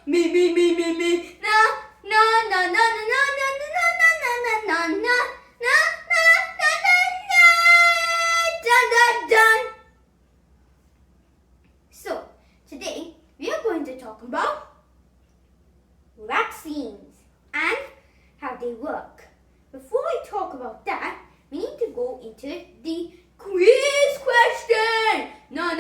me. Na na na na na na na na na na na na na. So, today we are going to talk about vaccines and how they work. Before we talk about that, we need to go into the quiz question. No.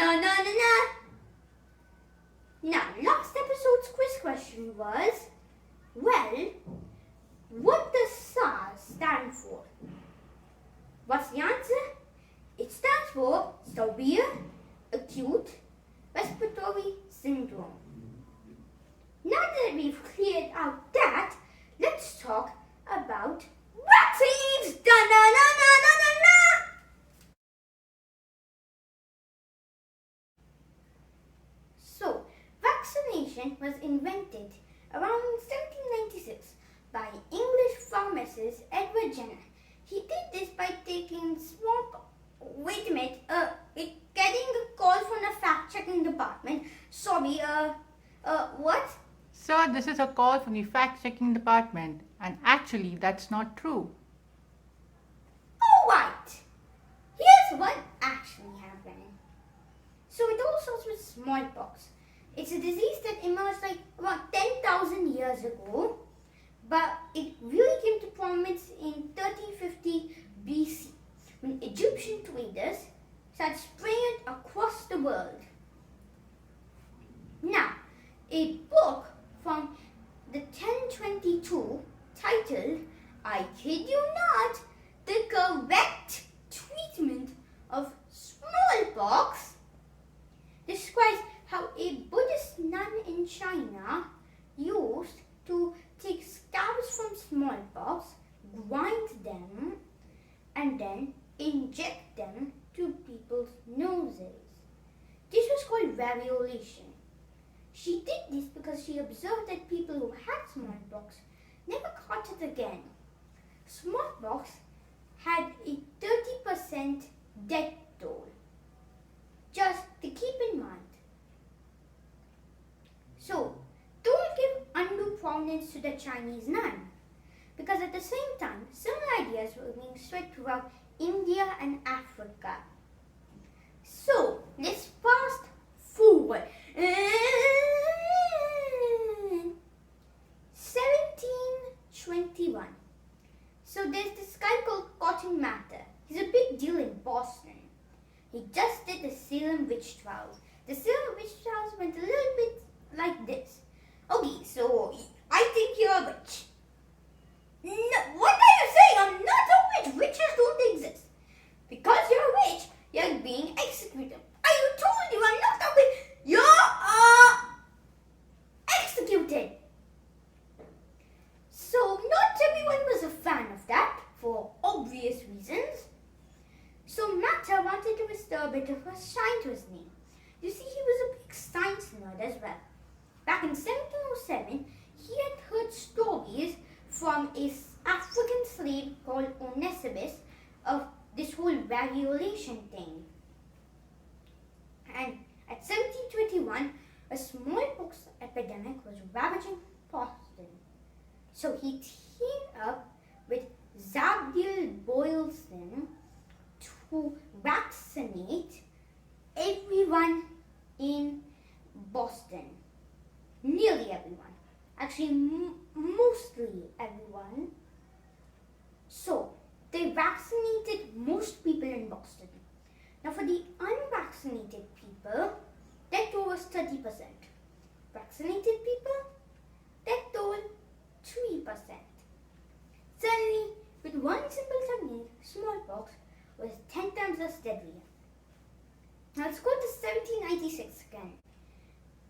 Now, last episode's quiz question was, well, what does SARS stand for? What's the answer? It stands for Severe Acute Respiratory Syndrome. Now that we've cleared out that, let's talk about vaccines! So, vaccination was invented around 1796 by English pharmacist Edward Jenner. He did this by taking Wait a minute, getting a call from the fact-checking department. Sorry, what? Sir, this is a call from the fact-checking department, and actually that's not true. Oh, right. Here's what actually happened. So it all starts with smallpox. It's a disease that emerged like about 10,000 years ago, but it really came to prominence in 1350 BC when Egyptian traders started spraying it across the world. Now, a book from the 1022 titled, I kid you not, The Correct Treatment of Smallpox describes how a Buddhist nun in China used to take scabs from smallpox, grind them, and then inject them to people's noses. This was called variolation. She did this because she observed that people who had smallpox never caught it again. Smallpox had a 30% death toll. Just to keep in mind. So, don't give undue prominence to the Chinese nun, because at the same time, similar ideas were being spread throughout India and Africa. So, let's fast forward. 1721. So there's this guy called Cotton Mather. He's a big deal in Boston. He just did the Salem witch trials. The Salem witch trials went a little bit like this. Okay, so I think you're a witch. No, what are you saying? I'm not a witch. Witches don't exist. Because you're a witch, you're being executed. I told you I'm not a witch. You're executed. So not everyone was a fan of that for obvious reasons. So Mather wanted to restore a bit of a shine to his name. You see, he was a big science nerd as well. Back in 1707, he had heard stories from an African slave called Onesimus of this whole variolation thing. And at 1721, a smallpox epidemic was ravaging Boston. So he teamed up with Zabdiel Boylston to vaccinate everyone in Boston. Nearly everyone. Actually, mostly everyone. So, they vaccinated most people in Boston. Now, for the unvaccinated people, death toll was 30%. Vaccinated people, death toll 3%. Suddenly, with one simple technique, smallpox was 10 times less deadly. Now, let's go to 1796 again.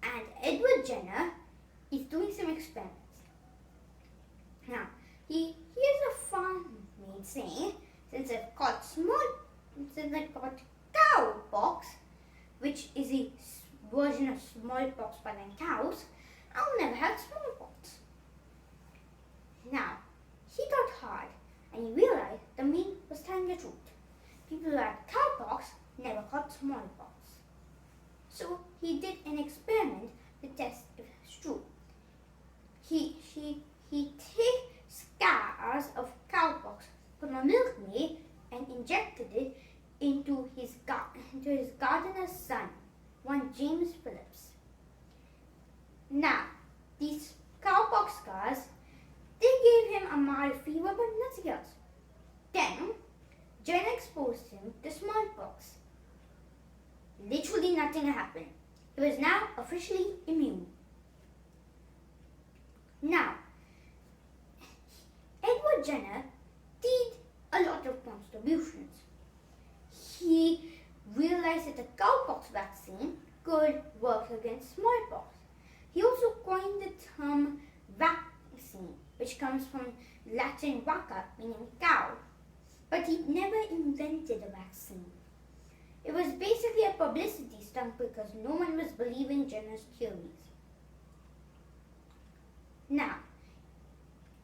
And Edward Jenner is doing some experiments. Now, he hears a farmmaid saying, since I've got cowpox, which is a version of smallpox but in cows, I'll never have smallpox. Now, he thought hard and he realized the maid was telling the truth. People who had cowpox never caught smallpox. So he did an experiment to test if it's true. he takes scars of cowpox from a milkmaid and injected it into his gardener's son, one James Phillips. Now, these cowpox scars, they gave him a mild fever but nothing else. Then, Jenner exposed him to smallpox. Literally nothing happened. He was now officially immune. Now, Edward Jenner did a lot of contributions. He realized that the cowpox vaccine could work against smallpox. He also coined the term vaccine, which comes from Latin vacca, meaning cow. But he never invented a vaccine. It was basically a publicity stunt because no one was believing Jenner's theories. Now,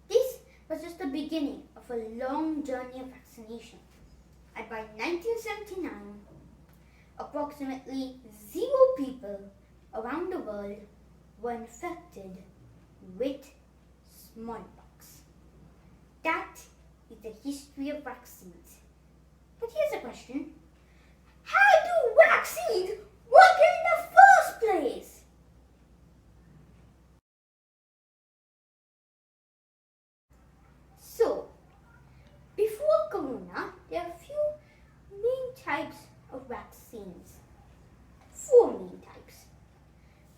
this was just the beginning of a long journey of vaccination. And by 1979, approximately 0 people around the world were infected with smallpox. That is the history of vaccines. But here's a question. How do vaccines work in the first place? So, before Corona, there are a few main types of vaccines. 4 main types.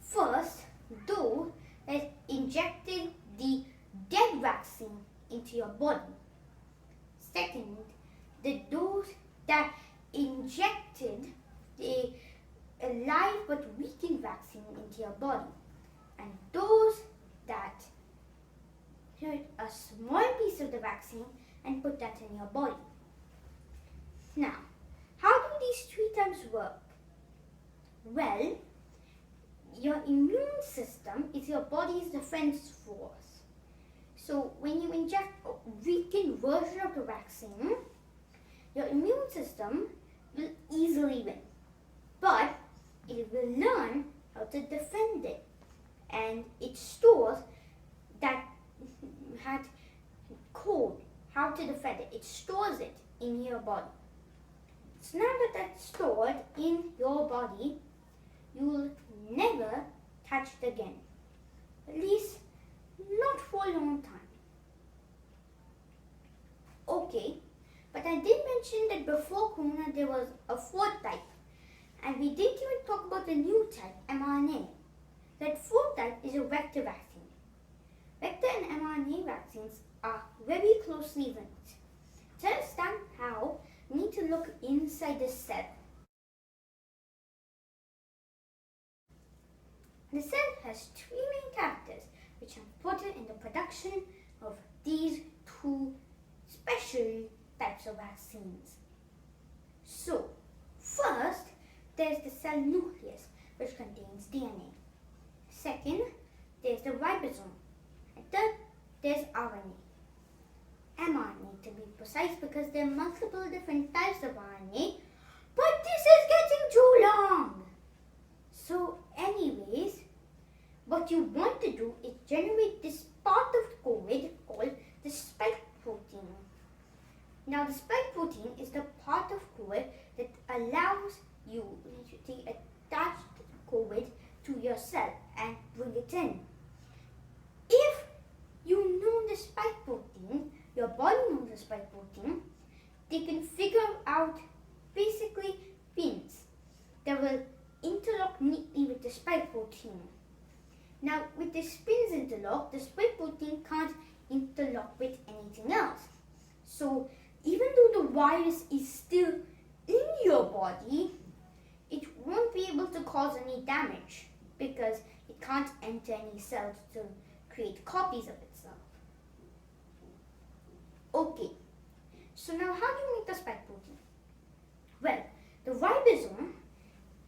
First, those that injected the dead vaccine into your body. Second, the dose that injected the alive but weakened vaccine into your body. And those that took a small piece of the vaccine and put that in your body. Now, how do these 3 types work? Well, your immune system is your body's defense force. So when you inject a weakened version of the vaccine, your immune system will easily win. But it will learn how to defend it. And it stores that had code, how to defend it. It stores it in your body. So now that that's stored in your body, you will never touch it again. At least not for a long time. Okay, but I did mention that before Corona there was a 4th type. And we didn't even talk about the new type, mRNA. That 4th type is a vector vaccine. Vector and mRNA vaccines are very closely linked. To understand how, we need to look inside the cell. The cell has 3 main characters which are important in the production of these 2 special types of vaccines. So, first, there's the cell nucleus, which contains DNA. Second, there's the ribosome. And third, there's RNA. mRNA to be precise, because there are multiple different types of RNA, but this is getting too long. So anyways, what you want to do is generate this part of COVID called the spike protein. Now the spike protein is the part of COVID that allows you to attach COVID to your cell and bring it in. If you know the spike protein, your body knows the spike protein, they can figure out basically pins that will interlock neatly with the spike protein. Now with the pins interlocked, the spike protein can't interlock with anything else. So even though the virus is still in your body, it won't be able to cause any damage because it can't enter any cells to create copies of itself. Okay, so now how do you make the spike protein? Well, the ribosome,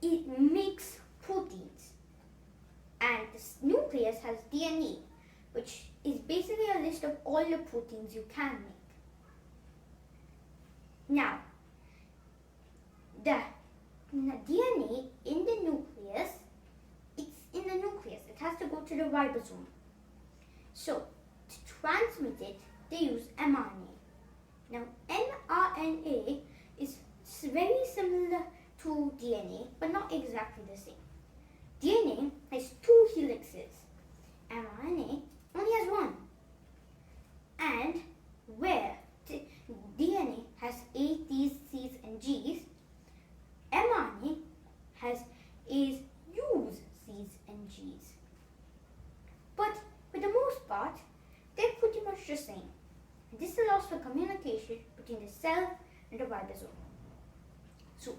it makes proteins, and the nucleus has DNA, which is basically a list of all the proteins you can make. Now, the DNA in the nucleus, it's in the nucleus. It has to go to the ribosome. So, to transmit it, they use mRNA. Now, mRNA is very similar to DNA, but not exactly the same. DNA has 2 helixes. mRNA only has 1. And where DNA has A, T's, C's and G's, mRNA has A's, U's, C's and G's. But for the most part, they're pretty much the same. And this allows for communication between the cell and the ribosome. So,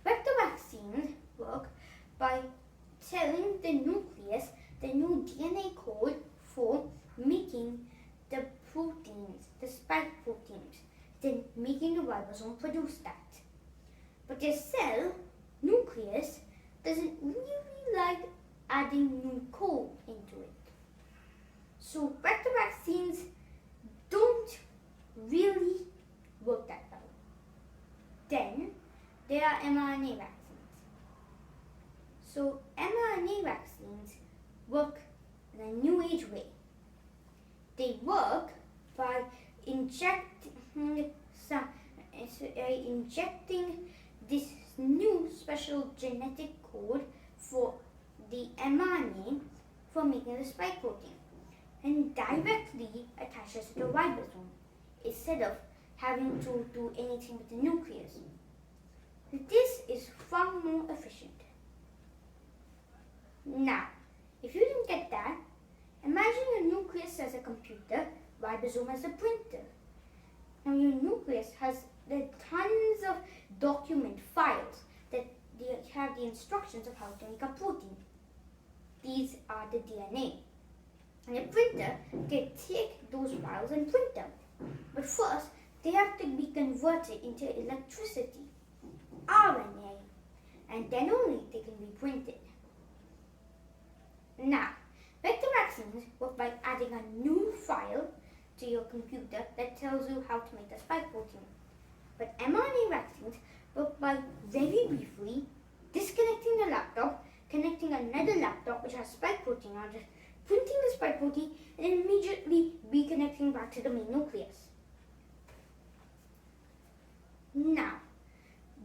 vector vaccines work by telling the nucleus the new DNA code for making the proteins, the spike proteins, then making the ribosome produce that. But the cell nucleus doesn't really like adding new code into it. So vector vaccines don't really work that well. Then there are mRNA vaccines. So mRNA vaccines work in a new age way. They work by injecting this new special genetic code for the mRNA for making the spike protein and directly attaches to the ribosome instead of having to do anything with the nucleus. This is far more efficient. Now, if you didn't get that, imagine your nucleus as a computer, ribosome as a printer. Now your nucleus has the tons of document files that they have the instructions of how to make a protein. These are the DNA. And the printer can take those files and print them. But first, they have to be converted into electricity, RNA, and then only they can be printed. Now, vector vaccines work by adding a new file to your computer that tells you how to make the spike protein. But mRNA vaccines work by very briefly disconnecting the laptop, connecting another laptop which has spike protein on it, printing the spike protein, and then immediately reconnecting back to the main nucleus. Now,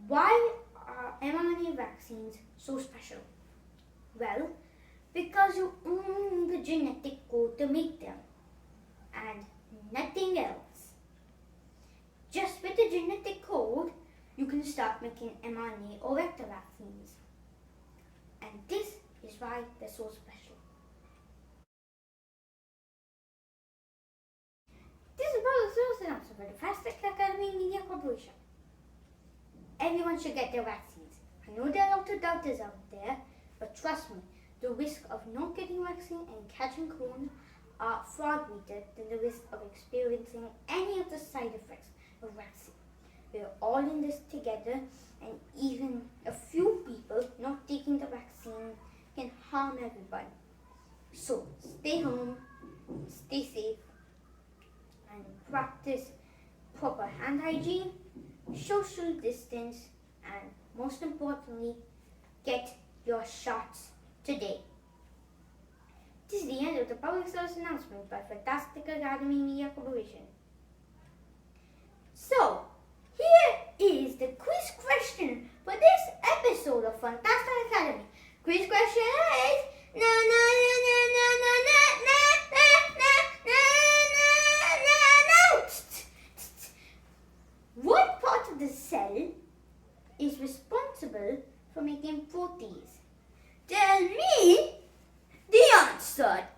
why are mRNA vaccines so special? Well, because you own the genetic code to make them, and nothing else. Just with the genetic code, you can start making mRNA or vector vaccines. And this is why they're so special. This is about the sales announcement for the Funtastic Academy Media Corporation. Everyone should get their vaccines. I know there are a lot of doubters out there, but trust me, the risk of not getting vaccine and catching corona are far greater than the risk of experiencing any of the side effects of vaccine. We are all in this together, and even a few people not taking the vaccine can harm everybody. So stay home, stay safe, and practice proper hand hygiene, social distance, and most importantly, get your shots today. This is the end of the public service announcement by Funtastic Academy Media Corporation. So, here is the quiz question for this episode of Funtastic Academy. Quiz question is what part of the cell is responsible for making proteins? Tell me the answer.